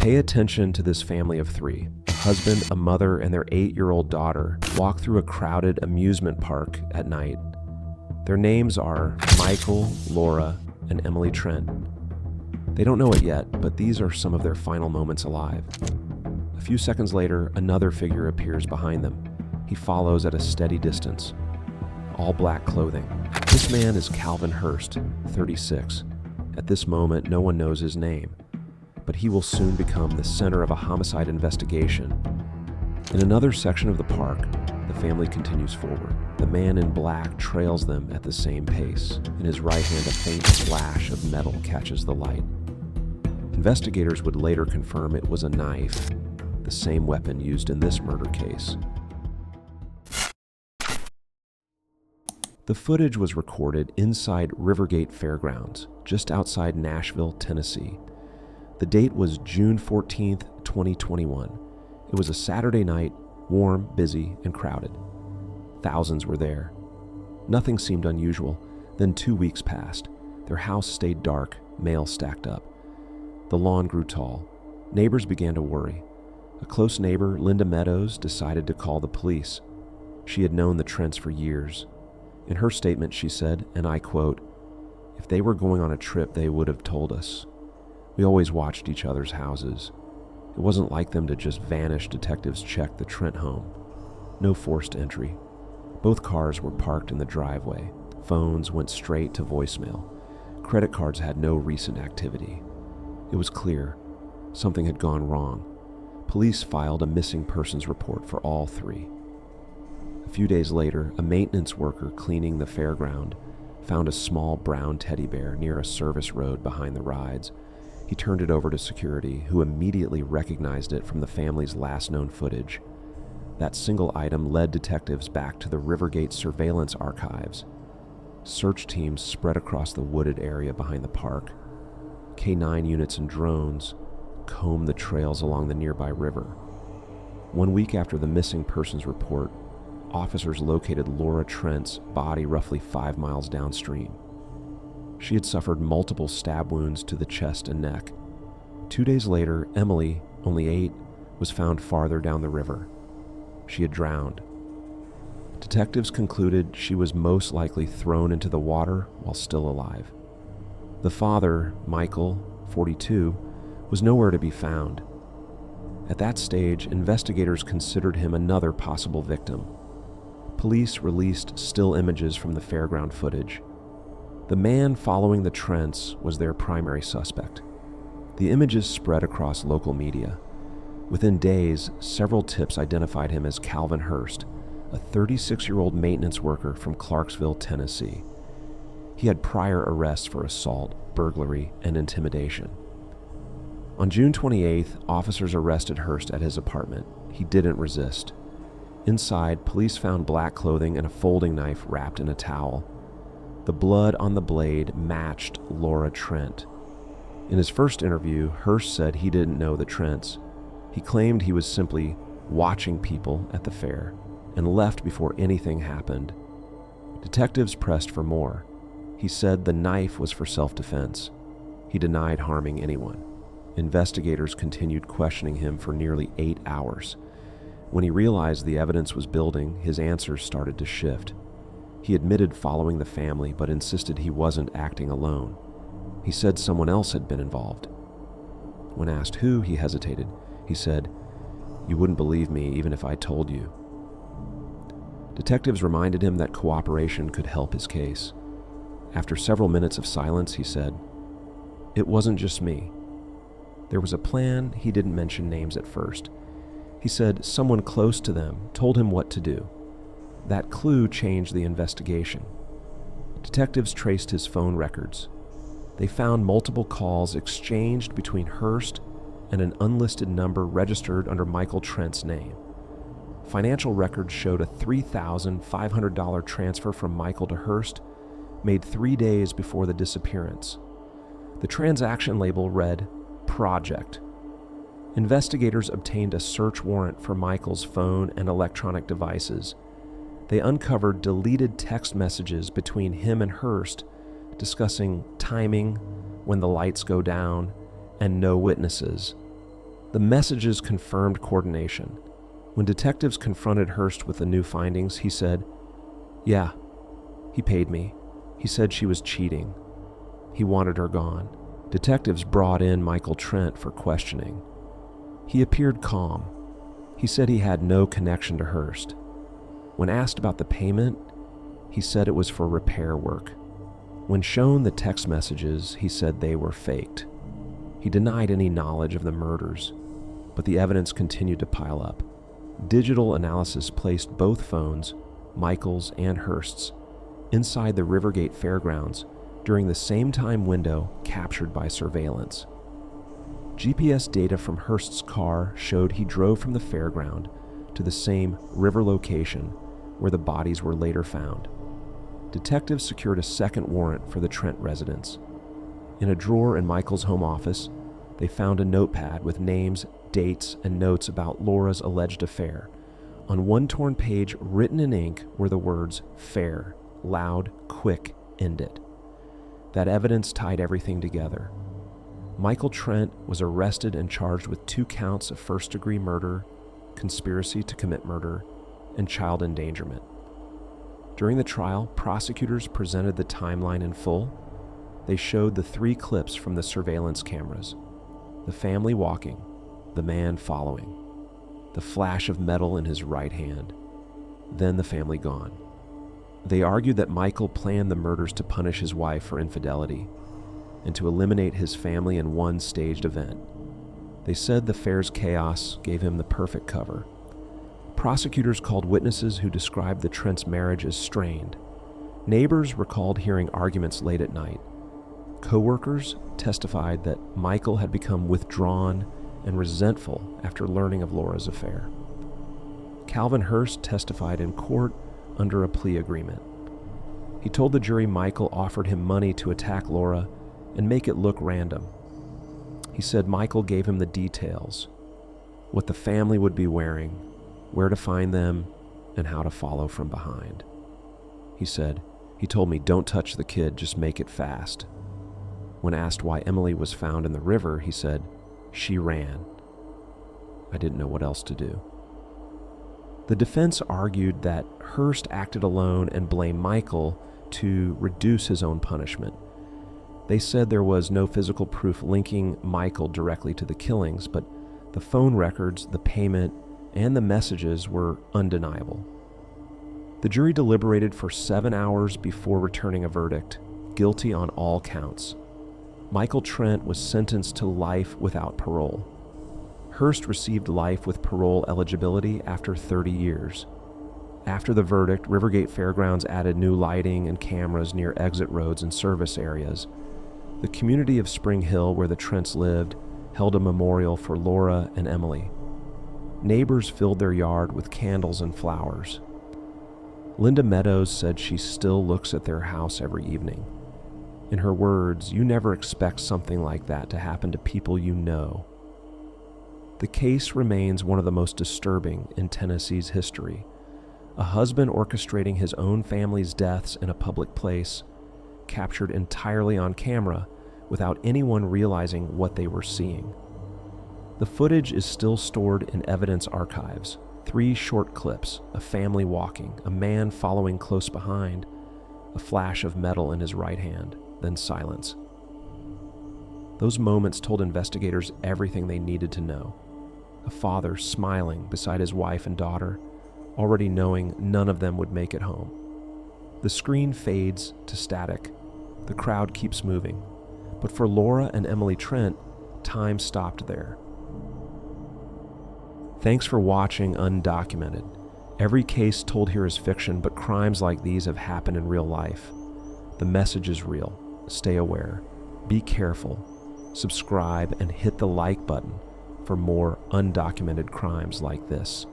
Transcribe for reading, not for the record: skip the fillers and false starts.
Pay attention to this family of three. A husband, a mother, and their 8-year-old daughter walk through a crowded amusement park at night. Their names are Michael, Laura, and Emily Trent. They don't know it yet, but these are some of their final moments alive. A few seconds later, another figure appears behind them. He follows at a steady distance. All black clothing. This man is Calvin Hurst, 36. At this moment, no one knows his name, but he will soon become the center of a homicide investigation. In another section of the park, the family continues forward. The man in black trails them at the same pace. In his right hand, a faint flash of metal catches the light. Investigators would later confirm it was a knife, the same weapon used in this murder case. The footage was recorded inside Rivergate Fairgrounds, just outside Nashville, Tennessee. The date was June 14th, 2021. It was a Saturday night, warm, busy, and crowded. Thousands were there. Nothing seemed unusual. Then 2 weeks passed. Their house stayed dark, mail stacked up. The lawn grew tall. Neighbors began to worry. A close neighbor, Linda Meadows, decided to call the police. She had known the Trents for years. In her statement, she said, and I quote, "If they were going on a trip, they would have told us. We always watched each other's houses. It wasn't like them to just vanish. Detectives checked the Trent home. No forced entry. Both cars were parked in the driveway. Phones went straight to voicemail. Credit cards had no recent activity. It was clear. Something had gone wrong. Police filed a missing persons report for all three. A few days later, a maintenance worker cleaning the fairground found a small brown teddy bear near a service road behind the rides. He turned it over to security, who immediately recognized it from the family's last known footage. That single item led detectives back to the Rivergate surveillance archives. Search teams spread across the wooded area behind the park. K-9 units and drones combed the trails along the nearby river. 1 week after the missing persons report, officers located Laura Trent's body roughly 5 miles downstream. She had suffered multiple stab wounds to the chest and neck. 2 days later, Emily, only 8, was found farther down the river. She had drowned. Detectives concluded she was most likely thrown into the water while still alive. The father, Michael, 42, was nowhere to be found. At that stage, investigators considered him another possible victim. Police released still images from the fairground footage. The man following the Trents was their primary suspect. The images spread across local media. Within days, several tips identified him as Calvin Hurst, a 36-year-old maintenance worker from Clarksville, Tennessee. He had prior arrests for assault, burglary, and intimidation. On June 28th, officers arrested Hurst at his apartment. He didn't resist. Inside, police found black clothing and a folding knife wrapped in a towel. The blood on the blade matched Laura Trent. In his first interview, Hurst said he didn't know the Trents. He claimed he was simply watching people at the fair and left before anything happened. Detectives pressed for more. He said the knife was for self-defense. He denied harming anyone. Investigators continued questioning him for nearly 8 hours. When he realized the evidence was building, his answers started to shift. He admitted following the family, but insisted he wasn't acting alone. He said someone else had been involved. When asked who, he hesitated. He said, "You wouldn't believe me even if I told you." Detectives reminded him that cooperation could help his case. After several minutes of silence, he said, "It wasn't just me. There was a plan." He didn't mention names at first. He said someone close to them told him what to do. That clue changed the investigation. Detectives traced his phone records. They found multiple calls exchanged between Hurst and an unlisted number registered under Michael Trent's name. Financial records showed a $3,500 transfer from Michael to Hurst made 3 days before the disappearance. The transaction label read, "Project." Investigators obtained a search warrant for Michael's phone and electronic devices. They uncovered deleted text messages between him and Hurst discussing timing, when the lights go down, and no witnesses. The messages confirmed coordination. When detectives confronted Hurst with the new findings, he said, "Yeah, he paid me. He said she was cheating. He wanted her gone." Detectives brought in Michael Trent for questioning. He appeared calm. He said he had no connection to Hurst. When asked about the payment, he said it was for repair work. When shown the text messages, he said they were faked. He denied any knowledge of the murders, but the evidence continued to pile up. Digital analysis placed both phones, Michael's and Hurst's, inside the Rivergate Fairgrounds during the same time window captured by surveillance. GPS data from Hurst's car showed he drove from the fairground to the same river location where the bodies were later found. Detectives secured a second warrant for the Trent residence. In a drawer in Michael's home office, they found a notepad with names, dates, and notes about Laura's alleged affair. On one torn page, written in ink, were the words, "Fair, loud, quick, end it." That evidence tied everything together. Michael Trent was arrested and charged with 2 counts of first-degree murder, conspiracy to commit murder, and child endangerment. During the trial, prosecutors presented the timeline in full. They showed the 3 clips from the surveillance cameras: the family walking, the man following, the flash of metal in his right hand, then the family gone. They argued that Michael planned the murders to punish his wife for infidelity and to eliminate his family in one staged event. They said the fair's chaos gave him the perfect cover. Prosecutors called witnesses who described the Trent's marriage as strained. Neighbors recalled hearing arguments late at night. Co-workers testified that Michael had become withdrawn and resentful after learning of Laura's affair. Calvin Hurst testified in court under a plea agreement. He told the jury Michael offered him money to attack Laura and make it look random. He said Michael gave him the details, what the family would be wearing, where to find them, and how to follow from behind. He said, "He told me, don't touch the kid, just make it fast." When asked why Emily was found in the river, he said, "She ran. I didn't know what else to do." The defense argued that Hurst acted alone and blamed Michael to reduce his own punishment. They said there was no physical proof linking Michael directly to the killings, but the phone records, the payment, and the messages were undeniable. The jury deliberated for 7 hours before returning a verdict, guilty on all counts. Michael Trent was sentenced to life without parole. Hurst received life with parole eligibility after 30 years. After the verdict, Rivergate Fairgrounds added new lighting and cameras near exit roads and service areas. The community of Spring Hill, where the Trents lived, held a memorial for Laura and Emily. Neighbors filled their yard with candles and flowers. Linda Meadows said she still looks at their house every evening. In her words, "You never expect something like that to happen to people you know." The case remains one of the most disturbing in Tennessee's history. A husband orchestrating his own family's deaths in a public place, captured entirely on camera without anyone realizing what they were seeing. The footage is still stored in evidence archives. 3 short clips, a family walking, a man following close behind, a flash of metal in his right hand, then silence. Those moments told investigators everything they needed to know. A father smiling beside his wife and daughter, already knowing none of them would make it home. The screen fades to static. The crowd keeps moving. But for Laura and Emily Trent, time stopped there. Thanks for watching Undocumented. Every case told here is fiction, but crimes like these have happened in real life. The message is real. Stay aware. Be careful. Subscribe and hit the like button for more undocumented crimes like this.